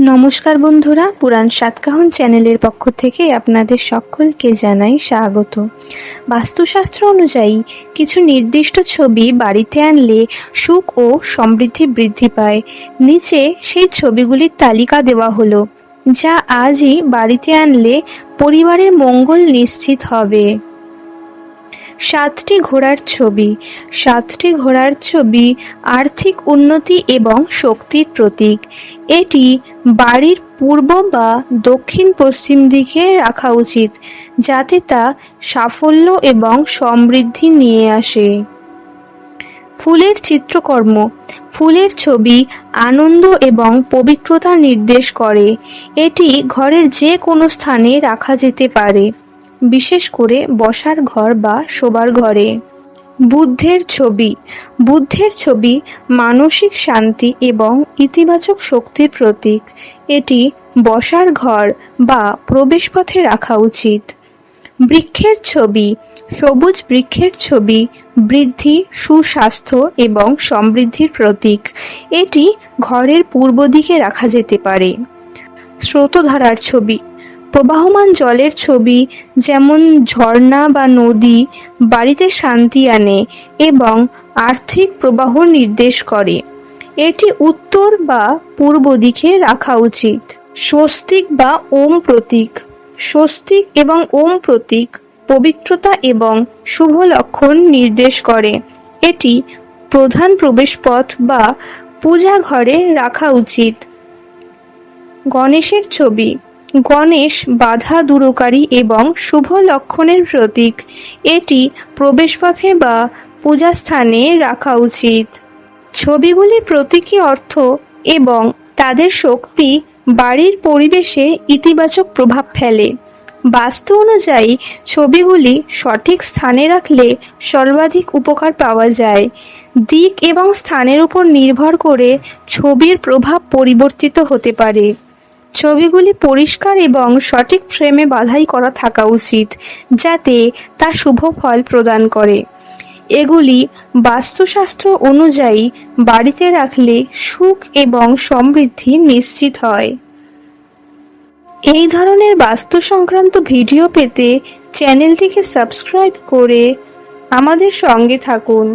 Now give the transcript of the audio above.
নমস্কার বন্ধুরা, পুরাণ সাতকাহন চ্যানেলের পক্ষ থেকে আপনাদের সকলকে জানাই স্বাগত। বাস্তুশাস্ত্র অনুযায়ী কিছু নির্দিষ্ট ছবি বাড়িতে আনলে সুখ ও সমৃদ্ধি বৃদ্ধি পায়। নিচে সেই ছবিগুলির তালিকা দেওয়া হলো, যা আজই বাড়িতে আনলে পরিবারের মঙ্গল নিশ্চিত হবে। 7টি ঘোড়ার ছবি। 7টি ঘোড়ার ছবি আর্থিক উন্নতি এবং শক্তির প্রতীক। এটি বাড়ির পূর্ব বা দক্ষিণ পশ্চিম দিকে রাখা উচিত, যাতে তা সাফল্য এবং সমৃদ্ধি নিয়ে আসে। ফুলের চিত্রকর্ম। ফুলের ছবি আনন্দ এবং পবিত্রতা নির্দেশ করে। এটি ঘরের যে কোনো স্থানে রাখা যেতে পারে, বিশেষ করে বসার ঘর বা শোবার ঘরে। বুদ্ধের ছবি। বুদ্ধের ছবি মানসিক শান্তি এবং ইতিবাচক শক্তির প্রতীক। এটি বসার ঘর বা প্রবেশপথে রাখা উচিত। বৃক্ষের ছবি। সবুজ বৃক্ষের ছবি বৃদ্ধি, সুস্বাস্থ্য এবং সমৃদ্ধির প্রতীক। এটি ঘরের পূর্ব দিকে রাখা যেতে পারে। স্রোতধারার ছবি। প্রবাহমান জলের ছবি, যেমন ঝর্ণা বা নদী, বাড়িতে শান্তি আনে এবং আর্থিক প্রবাহ নির্দেশ করে। এটি উত্তর বা পূর্ব দিকে রাখা উচিত। স্বস্তিক বা ওম প্রতীক। স্বস্তিক এবং ওম প্রতীক পবিত্রতা এবং শুভ লক্ষণ নির্দেশ করে। এটি প্রধান প্রবেশপথ বা পূজা ঘরে রাখা উচিত। গণেশের ছবি। গণেশ বাধা দূরকারী এবং শুভ লক্ষণের প্রতীক। এটি প্রবেশপথে বা পূজাস্থানে রাখা উচিত। ছবিগুলির প্রতীকী অর্থ এবং তাদের শক্তি বাড়ির পরিবেশে ইতিবাচক প্রভাব ফেলে। বাস্তু অনুযায়ী ছবিগুলি সঠিক স্থানে রাখলে সর্বাধিক উপকার পাওয়া যায়। দিক এবং স্থানের উপর নির্ভর করে ছবির প্রভাব পরিবর্তিত হতে পারে। ছবিগুলি পরিষ্কার এবং সঠিক ফ্রেমে বাঁধাই করা থাকা উচিত, যাতে তা শুভ ফল প্রদান করে। এগুলি বাস্তুশাস্ত্র অনুযায়ী বাড়িতে রাখলে সুখ এবং সমৃদ্ধি নিশ্চিত হয়। এই ধরনের বাস্তু সংক্রান্ত ভিডিও পেতে চ্যানেলটিকে সাবস্ক্রাইব করে আমাদের সঙ্গে থাকুন।